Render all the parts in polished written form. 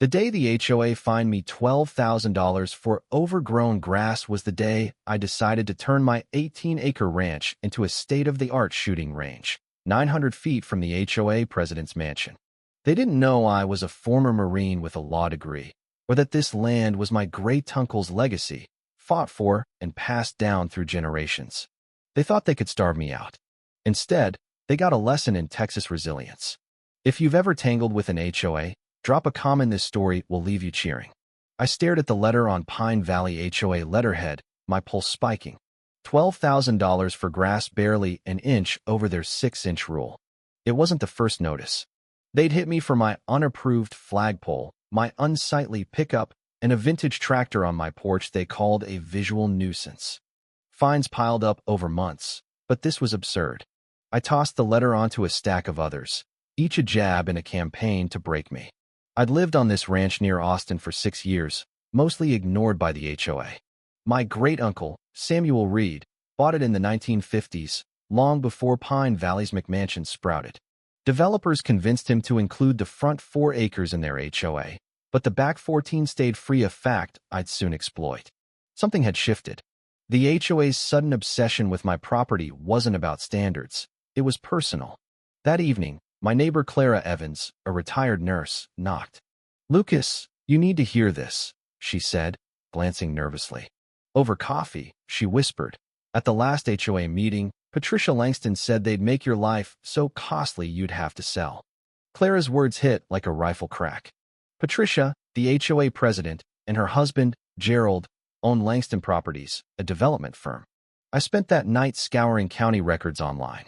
The day the HOA fined me $12,000 for overgrown grass was the day I decided to turn my 18-acre ranch into a state-of-the-art shooting range, 900 feet from the HOA president's mansion. They didn't know I was a former Marine with a law degree, or that this land was my great-uncle's legacy, fought for and passed down through generations. They thought they could starve me out. Instead, they got a lesson in Texas resilience. If you've ever tangled with an HOA, drop a comment. This story will leave you cheering. I stared at the letter on Pine Valley HOA letterhead, my pulse spiking. $12,000 for grass barely an inch over their 6-inch rule. It wasn't the first notice. They'd hit me for my unapproved flagpole, my unsightly pickup, and a vintage tractor on my porch they called a visual nuisance. Fines piled up over months, but this was absurd. I tossed the letter onto a stack of others, each a jab in a campaign to break me. I'd lived on this ranch near Austin for 6 years, mostly ignored by the HOA. My great-uncle, Samuel Reed, bought it in the 1950s, long before Pine Valley's McMansion sprouted. Developers convinced him to include the front 4 acres in their HOA, but the back 14 stayed free, a fact I'd soon exploit. Something had shifted. The HOA's sudden obsession with my property wasn't about standards. It was personal. That evening, my neighbor Clara Evans, a retired nurse, knocked. "Lucas, you need to hear this," she said, glancing nervously. Over coffee, she whispered. "At the last HOA meeting, Patricia Langston said they'd make your life so costly you'd have to sell." Clara's words hit like a rifle crack. Patricia, the HOA president, and her husband, Gerald, owned Langston Properties, a development firm. I spent that night scouring county records online.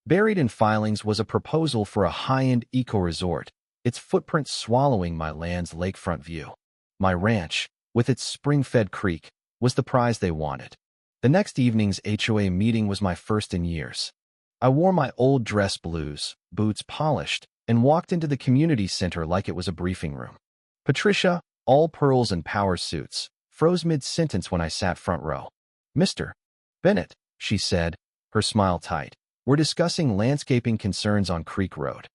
Buried in filings was a proposal for a high-end eco-resort, its footprint swallowing my land's lakefront view. My ranch, with its spring-fed creek, was the prize they wanted. The next evening's HOA meeting was my first in years. I wore my old dress blues, boots polished, and walked into the community center like it was a briefing room. Patricia, all pearls and power suits, froze mid-sentence when I sat front row. "Mr. Bennett," she said, her smile tight, "we're discussing landscaping concerns on Creek Road."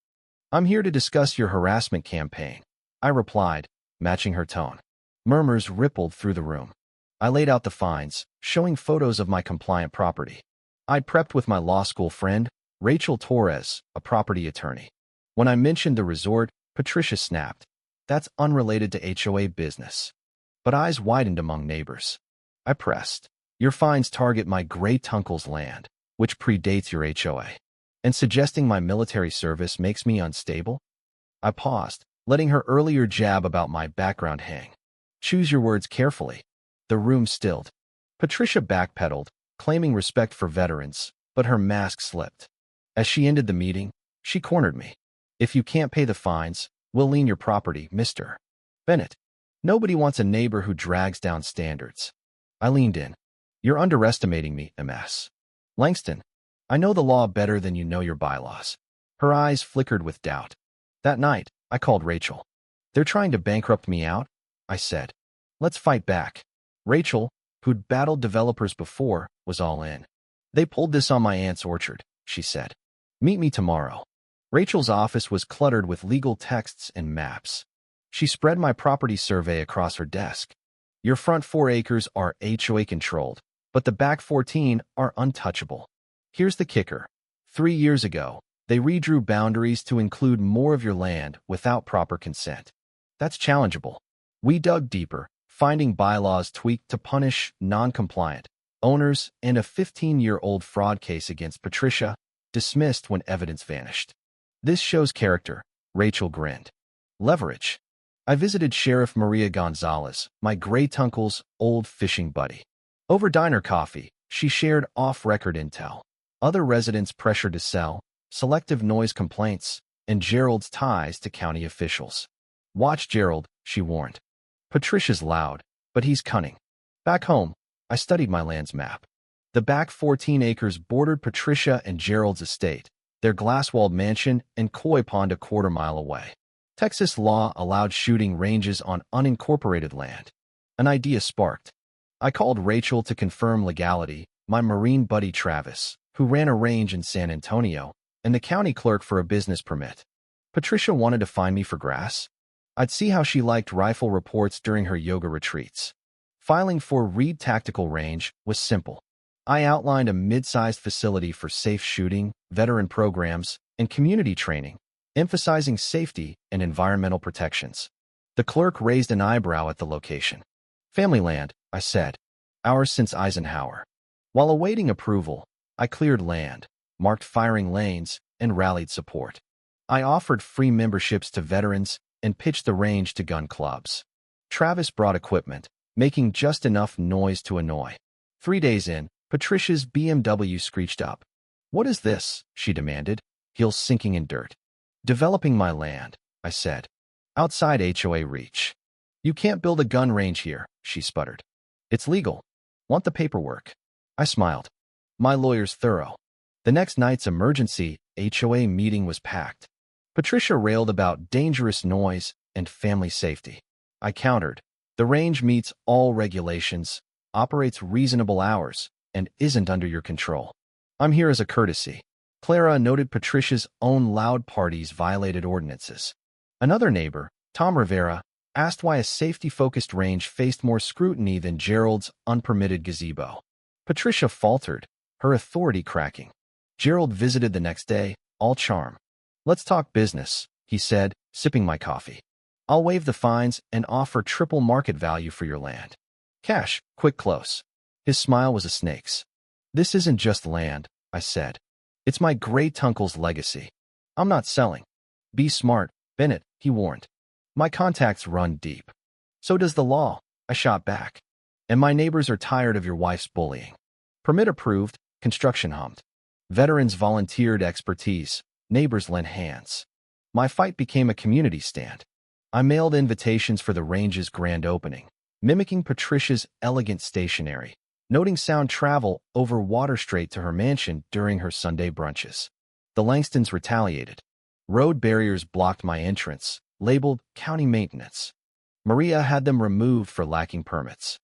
"I'm here to discuss your harassment campaign," I replied, matching her tone. Murmurs rippled through the room. I laid out the fines, showing photos of my compliant property. I'd prepped with my law school friend, Rachel Torres, a property attorney. When I mentioned the resort, Patricia snapped. "That's unrelated to HOA business." But eyes widened among neighbors. I pressed. "Your fines target my great-uncle's land, which predates your HOA. And suggesting my military service makes me unstable?" I paused, letting her earlier jab about my background hang. "Choose your words carefully." The room stilled. Patricia backpedaled, claiming respect for veterans, but her mask slipped. As she ended the meeting, she cornered me. "If you can't pay the fines, we'll lien your property, Mr. Bennett. Nobody wants a neighbor who drags down standards." I leaned in. "You're underestimating me, MS. Langston. I know the law better than you know your bylaws." Her eyes flickered with doubt. That night, I called Rachel. "They're trying to bankrupt me out," I said. "Let's fight back." Rachel, who'd battled developers before, was all in. "They pulled this on my aunt's orchard," she said. "Meet me tomorrow." Rachel's office was cluttered with legal texts and maps. She spread my property survey across her desk. "Your front 4 acres are HOA controlled, but the back 14 are untouchable. Here's the kicker. 3 years ago, they redrew boundaries to include more of your land without proper consent. That's challengeable." We dug deeper, finding bylaws tweaked to punish non-compliant owners and a 15-year-old fraud case against Patricia, dismissed when evidence vanished. "This shows character," Rachel grinned. "Leverage." I visited Sheriff Maria Gonzalez, my great-uncle's old fishing buddy. Over diner coffee, she shared off-record intel. Other residents pressured to sell, selective noise complaints, and Gerald's ties to county officials. "Watch Gerald," she warned. "Patricia's loud, but he's cunning." Back home, I studied my land's map. The back 14 acres bordered Patricia and Gerald's estate, their glass-walled mansion and koi pond a quarter-mile away. Texas law allowed shooting ranges on unincorporated land. An idea sparked. I called Rachel to confirm legality, my Marine buddy Travis, who ran a range in San Antonio, and the county clerk for a business permit. Patricia wanted to fine me for grass? I'd see how she liked rifle reports during her yoga retreats. Filing for Reed Tactical Range was simple. I outlined a mid-sized facility for safe shooting, veteran programs, and community training, emphasizing safety and environmental protections. The clerk raised an eyebrow at the location. Family land, I said. Ours since Eisenhower. While awaiting approval, I cleared land, marked firing lanes, and rallied support. I offered free memberships to veterans and pitched the range to gun clubs. Travis brought equipment, making just enough noise to annoy. 3 days in, Patricia's BMW screeched up. "What is this?" she demanded, heels sinking in dirt. "Developing my land," I said. "Outside HOA reach." "You can't build a gun range here," she sputtered. "It's legal. Want the paperwork?" I smiled. My lawyer's thorough. The next night's emergency HOA meeting was packed. Patricia railed about dangerous noise and family safety. I countered. The range meets all regulations, operates reasonable hours, and isn't under your control. I'm here as a courtesy. Clara noted Patricia's own loud parties violated ordinances. Another neighbor, Tom Rivera, asked why a safety-focused range faced more scrutiny than Gerald's unpermitted gazebo. Patricia faltered, her authority cracking. Gerald visited the next day, all charm. "Let's talk business," he said, sipping my coffee. "I'll waive the fines and offer triple market value for your land. Cash, quick close." His smile was a snake's. "This isn't just land," I said. "It's my great-uncle's legacy. I'm not selling." "Be smart, Bennett," he warned. "My contacts run deep." "So does the law," I shot back. "And my neighbors are tired of your wife's bullying." Permit approved, construction hummed. Veterans volunteered expertise, neighbors lent hands. My fight became a community stand. I mailed invitations for the range's grand opening, mimicking Patricia's elegant stationery, noting sound travel over Water Strait to her mansion during her Sunday brunches. The Langstons retaliated. Road barriers blocked my entrance, labeled county maintenance. Maria had them removed for lacking permits.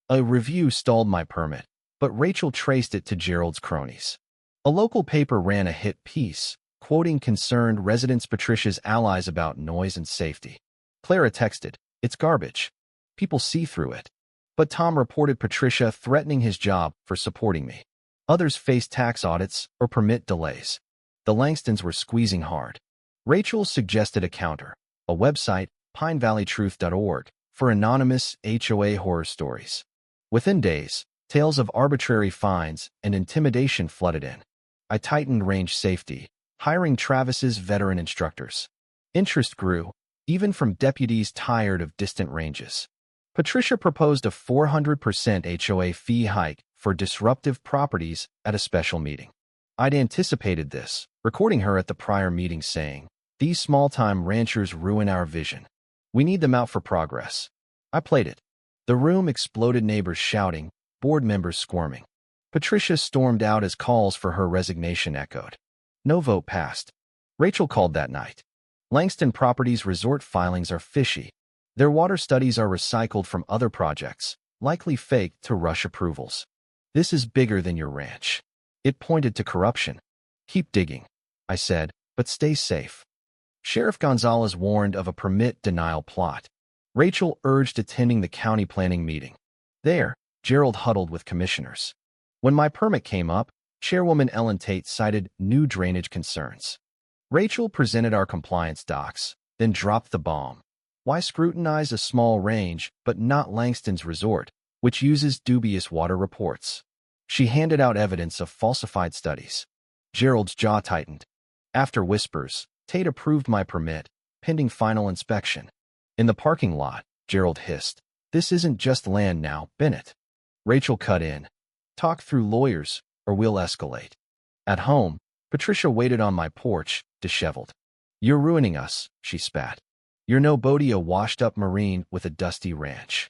A review stalled my permit, but Rachel traced it to Gerald's cronies. A local paper ran a hit piece, quoting concerned residents Patricia's allies about noise and safety. Clara texted, "It's garbage. People see through it." But Tom reported Patricia threatening his job for supporting me. Others faced tax audits or permit delays. The Langstons were squeezing hard. Rachel suggested a counter, a website, pinevalleytruth.org, for anonymous HOA horror stories. Within days, tales of arbitrary fines and intimidation flooded in. I tightened range safety, hiring Travis's veteran instructors. Interest grew, even from deputies tired of distant ranges. Patricia proposed a 400% HOA fee hike for disruptive properties at a special meeting. I'd anticipated this, recording her at the prior meeting saying, "These small-time ranchers ruin our vision. We need them out for progress." I played it. The room exploded, neighbors shouting, board members squirming. Patricia stormed out as calls for her resignation echoed. No vote passed. Rachel called that night. "Langston Properties resort filings are fishy. Their water studies are recycled from other projects, likely faked to rush approvals. This is bigger than your ranch." It pointed to corruption. "Keep digging," I said, "but stay safe." Sheriff Gonzalez warned of a permit denial plot. Rachel urged attending the county planning meeting. There, Gerald huddled with commissioners. When my permit came up, Chairwoman Ellen Tate cited new drainage concerns. Rachel presented our compliance docs, then dropped the bomb. Why scrutinize a small range but not Langston's resort, which uses dubious water reports? She handed out evidence of falsified studies. Gerald's jaw tightened. After whispers, Tate approved my permit, pending final inspection. In the parking lot, Gerald hissed, "This isn't just land now, Bennett." Rachel cut in. "Talk through lawyers, or we'll escalate." At home, Patricia waited on my porch, disheveled. "You're ruining us," she spat. "You're no Bodie, a washed-up Marine with a dusty ranch."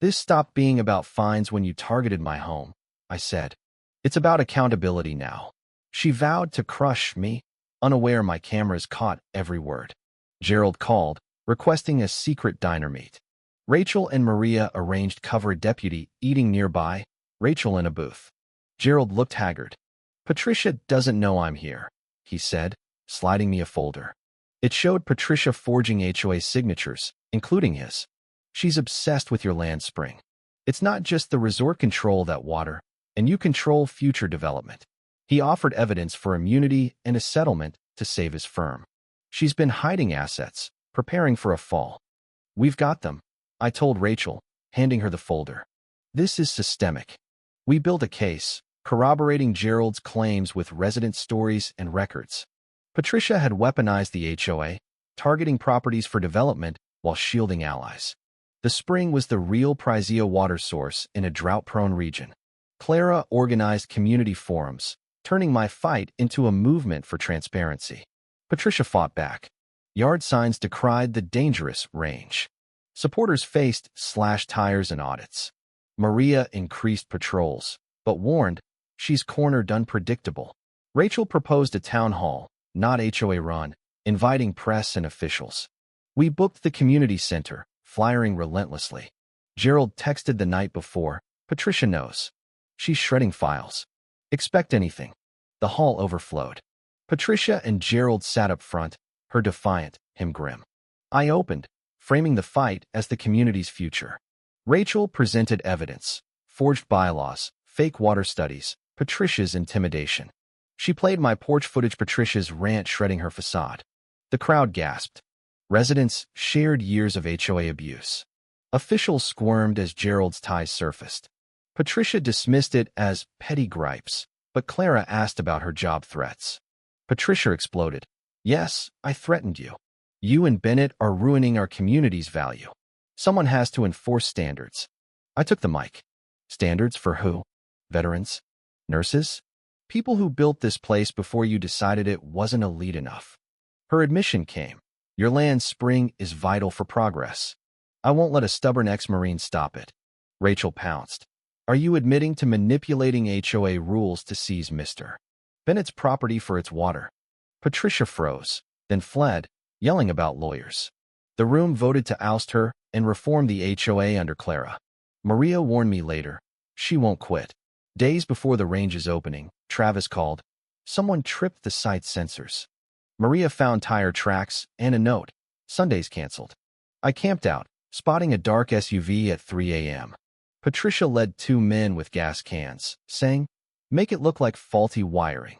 "This stopped being about fines when you targeted my home," I said. "It's about accountability now." She vowed to crush me, unaware my cameras caught every word. Gerald called, requesting a secret diner meet. Rachel and Maria arranged cover a deputy eating nearby, Rachel in a booth. Gerald looked haggard. "Patricia doesn't know I'm here," he said, sliding me a folder. It showed Patricia forging HOA signatures, including his. She's obsessed with your land spring. It's not just the resort control that water, and you control future development. He offered evidence for immunity and a settlement to save his firm. She's been hiding assets, preparing for a fall. We've got them, I told Rachel, handing her the folder. This is systemic. We built a case, corroborating Gerald's claims with resident stories and records. Patricia had weaponized the HOA, targeting properties for development while shielding allies. The spring was the real Prizio water source in a drought-prone region. Clara organized community forums, turning my fight into a movement for transparency. Patricia fought back. Yard signs decried the dangerous range. Supporters faced slashed tires and audits. Maria increased patrols, but warned, she's cornered unpredictable. Rachel proposed a town hall, not HOA run, inviting press and officials. We booked the community center, flyering relentlessly. Gerald texted the night before, Patricia knows. She's shredding files. Expect anything. The hall overflowed. Patricia and Gerald sat up front, her defiant, him grim. I opened, framing the fight as the community's future. Rachel presented evidence, forged bylaws, fake water studies, Patricia's intimidation. She played my porch footage, Patricia's rant shredding her facade. The crowd gasped. Residents shared years of HOA abuse. Officials squirmed as Gerald's ties surfaced. Patricia dismissed it as petty gripes, but Clara asked about her job threats. Patricia exploded. Yes, I threatened you. You and Bennett are ruining our community's value. Someone has to enforce standards. I took the mic. Standards for who? Veterans? Nurses? People who built this place before you decided it wasn't elite enough. Her admission came. Your land spring is vital for progress. I won't let a stubborn ex-Marine stop it. Rachel pounced. Are you admitting to manipulating HOA rules to seize Mr. Bennett's property for its water? Patricia froze, then fled, yelling about lawyers. The room voted to oust her and reform the HOA under Clara. Maria warned me later. She won't quit. Days before the range's opening, Travis called. Someone tripped the site sensors. Maria found tire tracks and a note. Sundays canceled. I camped out, spotting a dark SUV at 3 a.m. Patricia led two men with gas cans, saying, make it look like faulty wiring.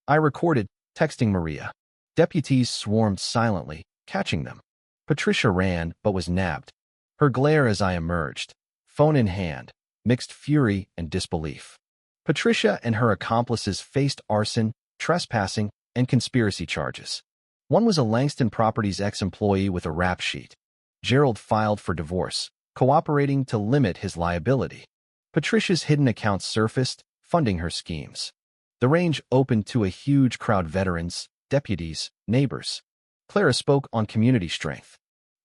I recorded, texting Maria. Deputies swarmed silently, catching them. Patricia ran, but was nabbed. Her glare as I emerged, phone in hand, mixed fury and disbelief. Patricia and her accomplices faced arson, trespassing, and conspiracy charges. One was a Langston Properties ex-employee with a rap sheet. Gerald filed for divorce, cooperating to limit his liability. Patricia's hidden accounts surfaced, funding her schemes. The range opened to a huge crowd: veterans, deputies, neighbors. Clara spoke on community strength.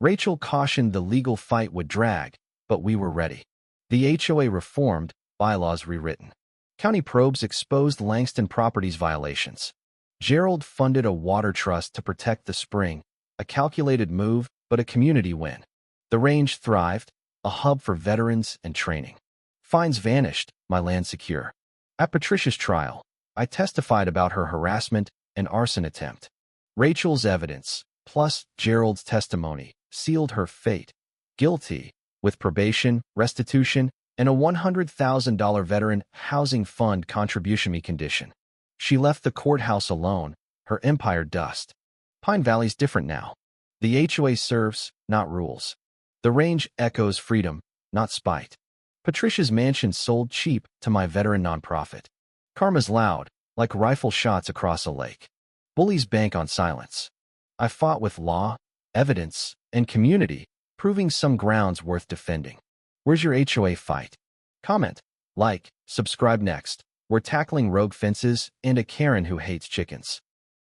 Rachel cautioned the legal fight would drag, but we were ready. The HOA reformed, bylaws rewritten. County probes exposed Langston Properties violations. Gerald funded a water trust to protect the spring, a calculated move, but a community win. The range thrived, a hub for veterans and training. Fines vanished, my land secure. At Patricia's trial, I testified about her harassment and arson attempt. Rachel's evidence, plus Gerald's testimony, sealed her fate. Guilty, with probation, restitution, and a $100,000 veteran housing fund contribution me condition. She left the courthouse alone, her empire dust. Pine Valley's different now. The HOA serves, not rules. The range echoes freedom, not spite. Patricia's mansion sold cheap to my veteran nonprofit. Karma's loud, like rifle shots across a lake. Bullies bank on silence. I fought with law, evidence, and community, proving some ground's worth defending. Where's your HOA fight? Comment, like, subscribe next. We're tackling rogue fences and a Karen who hates chickens.